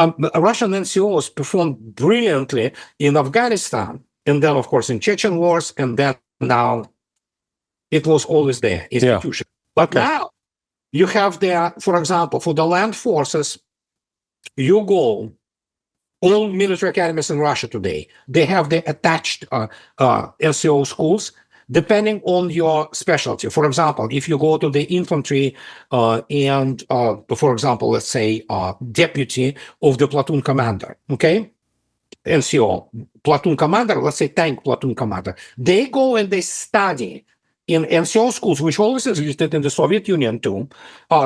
NCOs performed brilliantly in Afghanistan, and then of course in Chechen wars, and then now it was always there, institution. Yeah. But now you have for example, for the land forces, you go, all military academies in Russia today, they have the attached NCO schools, depending on your specialty. For example, if you go to the infantry and, for example, let's say deputy of the platoon commander, okay? NCO, platoon commander, let's say tank platoon commander, they go and they study in NCO schools, which always existed in the Soviet Union too.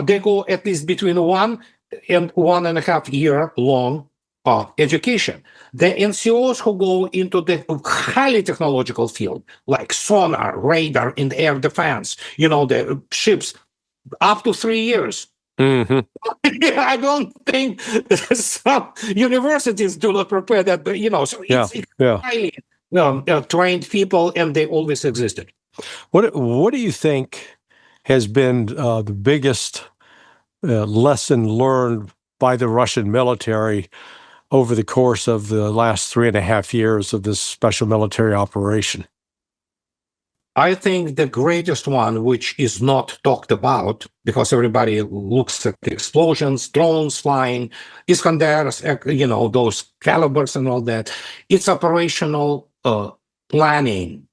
They go at least between 1 and 1.5 year long education. The NCOs who go into the highly technological field, like sonar, radar, and air defense, the ships, up to 3 years. I don't think some universities do not prepare that, but so it's highly trained people, and they always existed. What do you think has been the biggest lesson learned by the Russian military over the course of the last 3.5 years of this special military operation? I think the greatest one, which is not talked about because everybody looks at the explosions, drones flying, Iskanders, those calibers and all that, it's operational planning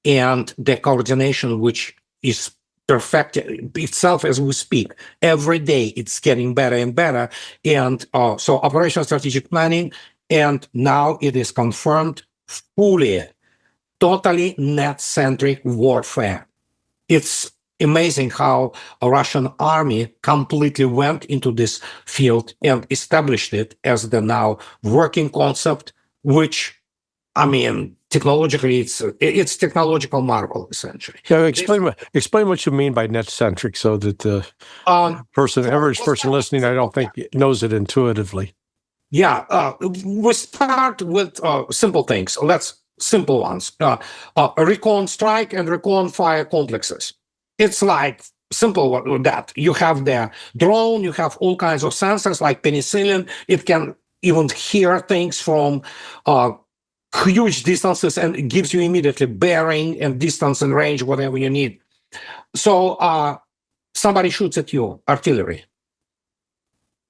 and the coordination, which is perfected itself as we speak. Every day it's getting better and better. And so operational strategic planning, and now it is confirmed fully, totally net-centric warfare. It's amazing how a Russian army completely went into this field and established it as the now working concept, which, technologically, it's technological marvel, essentially. Yeah, explain what you mean by net-centric so that the average person listening, I don't think knows it intuitively. Yeah, we start with simple things. Simple ones. Recon-Strike and Recon-Fire complexes. It's like simple with that. You have the drone, you have all kinds of sensors like penicillin. It can even hear things from huge distances and it gives you immediately bearing and distance and range, whatever you need. So somebody shoots at you, artillery.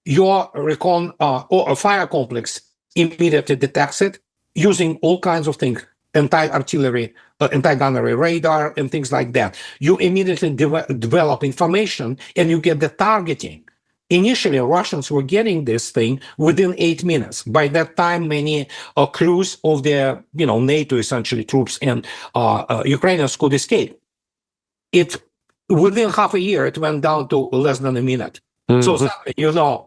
Your recon or a fire complex immediately detects it using all kinds of things, anti-artillery, anti-gunnery radar and things like that. You immediately develop information and you get the targeting. Initially, Russians were getting this thing within 8 minutes. By that time, many crews of the NATO essentially troops and Ukrainians could escape. Within half a year, it went down to less than a minute. So suddenly,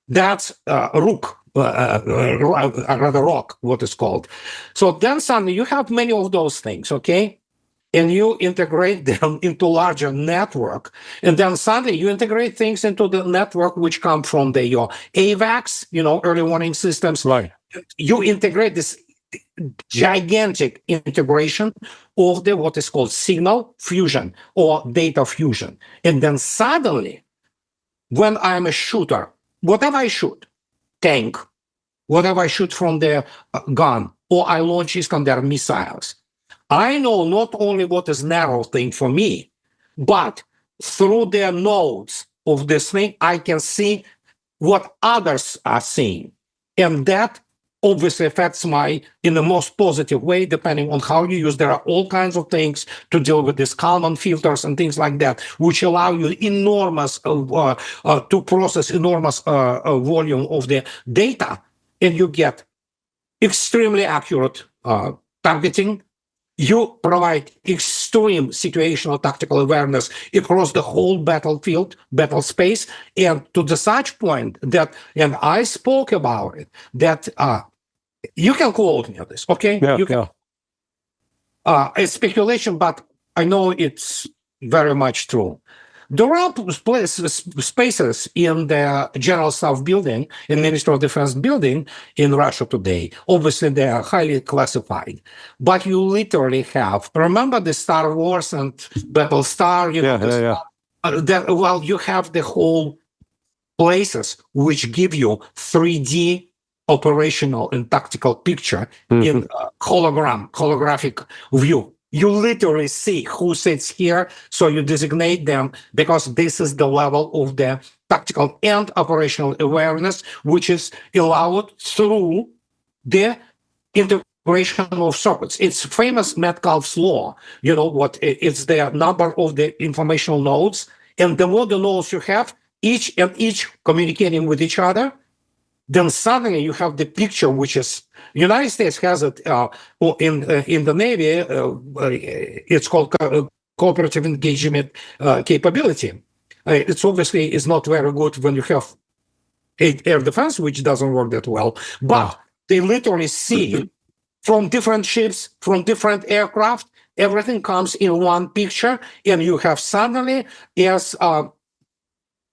that's rook, rather rock, what it's called. So then suddenly you have many of those things, okay? And you integrate them into larger network. And then suddenly you integrate things into the network which come from your AVACs, early warning systems. Right. You integrate this gigantic integration of what is called signal fusion or data fusion. And then suddenly, when I'm a shooter, whatever I shoot, tank, whatever I shoot from the gun, or I launch Iskander missiles, I know not only what is narrow thing for me, but through the nodes of this thing, I can see what others are seeing. And that obviously affects in the most positive way, depending on how you use. There are all kinds of things to deal with these Kalman filters and things like that, which allow you to process enormous volume of the data, and you get extremely accurate targeting. You provide extreme situational tactical awareness across the whole battlefield, battle space, and to the such point that, and I spoke about it, that you can quote me on this, okay? It's speculation, but I know it's very much true. There are spaces in the General Staff building, in Ministry of Defense building in Russia today. Obviously, they are highly classified. But you literally remember the Star Wars and Battlestar? You have the whole places which give you 3D operational and tactical picture in holographic view. You literally see who sits here, so you designate them because this is the level of the tactical and operational awareness, which is allowed through the integration of circuits. It's famous Metcalfe's law. It's the number of the informational nodes, and the more the nodes you have, each communicating with each other, then suddenly you have the picture, which is United States has it in the Navy. It's called cooperative engagement capability. It's obviously is not very good when you have air defense, which doesn't work that well. But they literally see from different ships, from different aircraft, everything comes in one picture, and you have suddenly as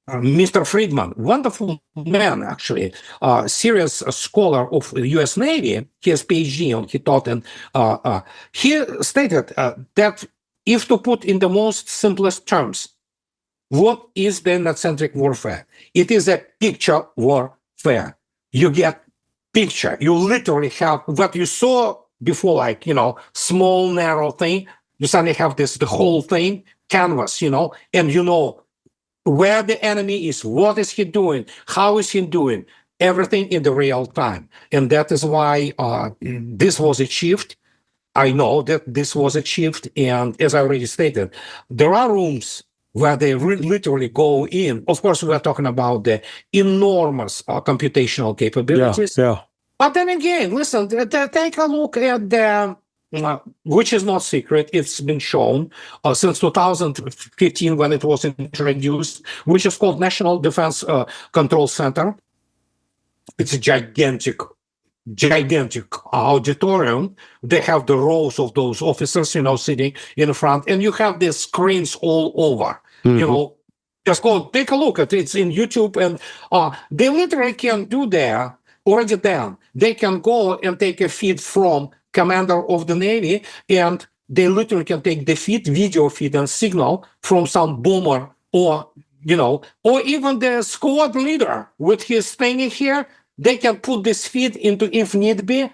Mr. Friedman, wonderful man, actually, serious scholar of the U.S. Navy. He has PhD on, he taught, and he stated that if to put in the most simplest terms, what is the net-centric warfare? It is a picture warfare. You get picture. You literally have what you saw before, like, small, narrow thing. You suddenly have the whole thing, canvas, and where the enemy is, what is he doing, how is he doing, everything in the real time. And that is why this was achieved. I know that this was achieved, and as I already stated, there are rooms where they literally go in. Of course, we are talking about the enormous computational capabilities. But then again, listen, take a look at the which is not secret. It's been shown since 2015 when it was introduced, which is called National Defense Control Center. It's a gigantic gigantic auditorium. They have the rows of those officers, sitting in front, and you have these screens all over. Just go take a look at it. It's in YouTube, and they literally can do there already. Then they can go and take a feed from commander of the Navy, and they literally can take the feed, video feed, and signal from some bomber, or or even the squad leader with his thing here. They can put this feed into if need be,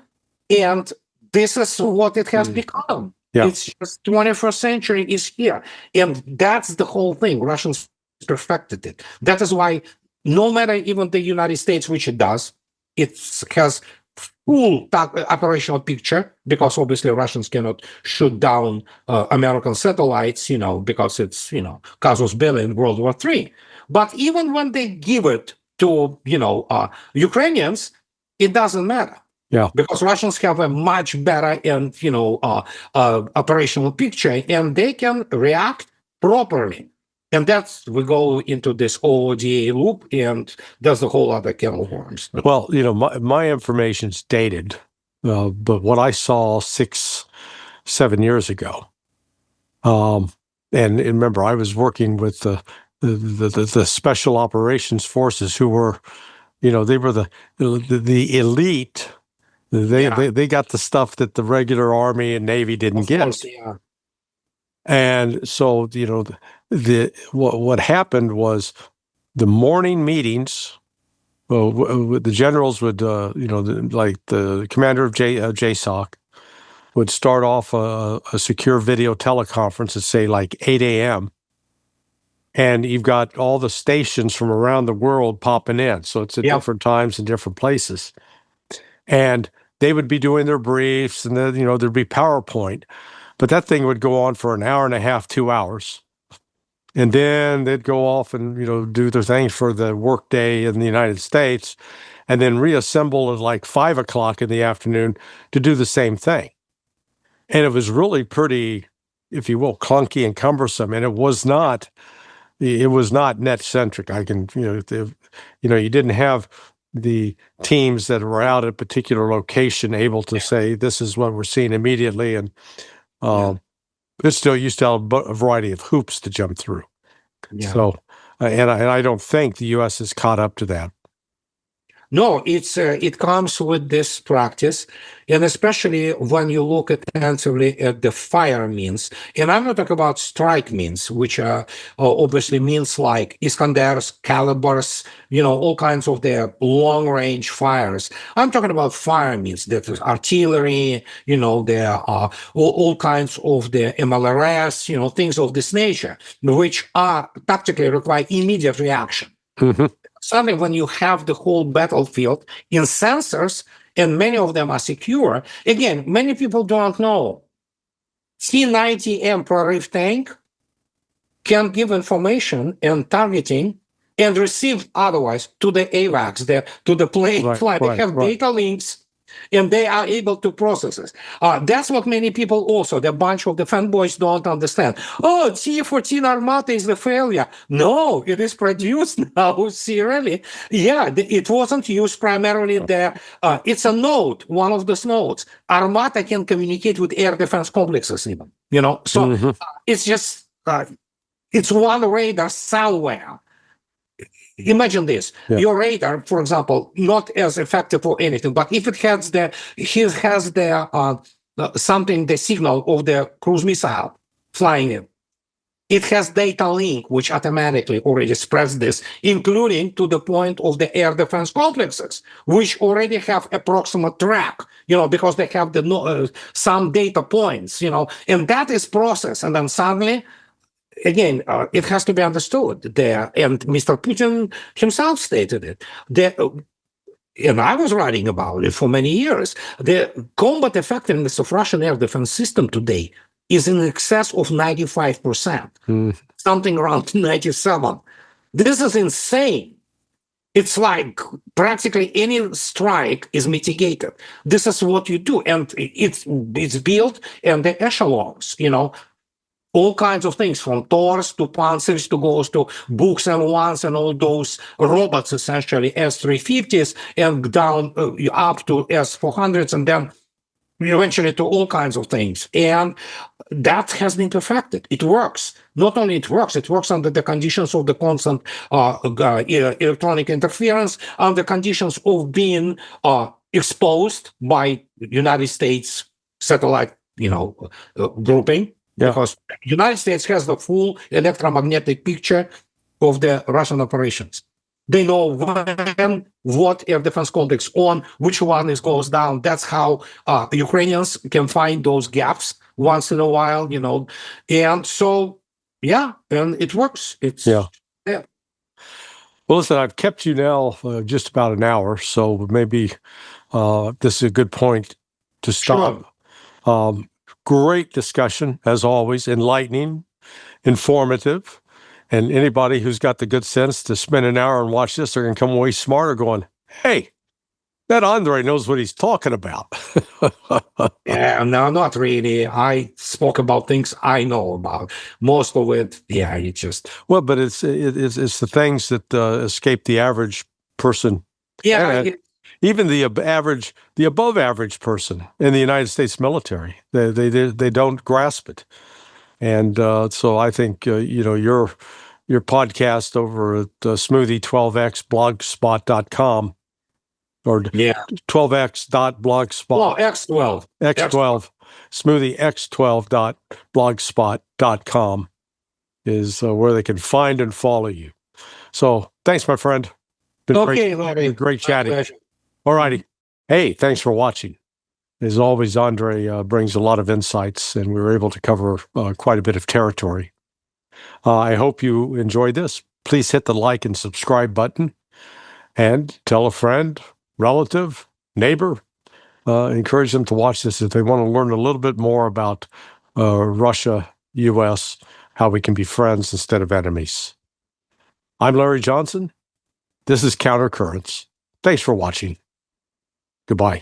and this is what it has become. Yeah. It's just 21st century is here, and that's the whole thing. Russians perfected it. That is why no matter even the United States, which it does, it has full operational picture, because obviously Russians cannot shoot down American satellites, because it's, casus belli in World War III. But even when they give it to, Ukrainians, it doesn't matter. Yeah. Because Russians have a much better and, operational picture, and they can react properly. And we go into this OODA loop, and that's the whole other can of worms. Well, my information's dated, but what I saw 6-7 years ago, and remember, I was working with the special operations forces, who were, they were the elite. They got the stuff that the regular Army and Navy didn't get. Course, yeah. And so, what happened was the morning meetings. Well, the generals would, like the commander of JSOC would start off a secure video teleconference at, say, like 8 a.m. And you've got all the stations from around the world popping in. So it's at different times in different places. And they would be doing their briefs, and then, there'd be PowerPoint. But that thing would go on for an hour and a half, 2 hours. And then they'd go off and, do their thing for the workday in the United States, and then reassemble at like 5 o'clock in the afternoon to do the same thing. And it was really pretty, if you will, clunky and cumbersome. And it was not net-centric. I can, you didn't have the teams that were out at a particular location able to say, this is what we're seeing immediately. And it still used to have a variety of hoops to jump through. Yeah. So, and I don't think the U.S. is caught up to that. No, it comes with this practice, and especially when you look attentively at the fire means. And I'm not talking about strike means, which are obviously means like Iskanders, calibers, all kinds of their long-range fires. I'm talking about fire means, that is artillery, there are all kinds of the MLRS, things of this nature, which are tactically require immediate reaction. Mm-hmm. Suddenly, when you have the whole battlefield in sensors, and many of them are secure, again, many people don't know. T-90M Prorif tank can give information and targeting and receive otherwise to the AVAX, to the plane flight. They have data links, and they are able to process it. That's what many people also, the bunch of the fanboys don't understand. Oh, T-14 Armata is the failure. No, it is produced now serially. Yeah, it wasn't used primarily there. It's a node, one of the nodes. Armata can communicate with air defense complexes even, So it's just, it's one radar somewhere. Imagine this: your radar, for example, not as effective for anything, but if it has the signal of the cruise missile flying in, it has data link which automatically already spreads this, including to the point of the air defense complexes, which already have approximate track, because they have some data points, and that is processed, and then suddenly. Again, it has to be understood there, and Mr. Putin himself stated it. And I was writing about it for many years. The combat effectiveness of Russian air defense system today is in excess of 95%, something around 97%. This is insane. It's like practically any strike is mitigated. This is what you do, and it's built, and the echelons, all kinds of things, from Thors to Panzers to goes to Books and Ones and all those robots, essentially S-350s, and down up to S-400s, and then eventually to all kinds of things. And that has been perfected. It works. Not only it works under the conditions of the constant electronic interference, under conditions of being exposed by United States satellite, grouping. Yeah. Because United States has the full electromagnetic picture of the Russian operations. They know when, what air defense complex on, which one is goes down. That's how the Ukrainians can find those gaps once in a while, And so, yeah, and it works. Yeah. Well, listen, I've kept you now just about an hour, so maybe this is a good point to stop. Sure. Great discussion, as always, enlightening, informative. And anybody who's got the good sense to spend an hour and watch this, they're going to come away smarter going, hey, that Andrei knows what he's talking about. Yeah, no, not really. I spoke about things I know about. Most of it, yeah, it just... Well, but it's the things that escape the average person. Yeah. Even the above average person in the United States military. They don't grasp it. And so I think, your podcast over at smoothie12xblogspot.com or 12x.blogspot. Well, X12. X12. smoothiex12.blogspot.com is where they can find and follow you. So thanks, my friend. Been great chatting. All righty. Hey, thanks for watching. As always, Andrei brings a lot of insights, and we were able to cover quite a bit of territory. I hope you enjoyed this. Please hit the like and subscribe button, and tell a friend, relative, neighbor. Encourage them to watch this if they want to learn a little bit more about Russia, U.S., how we can be friends instead of enemies. I'm Larry Johnson. This is Countercurrents. Thanks for watching. Goodbye.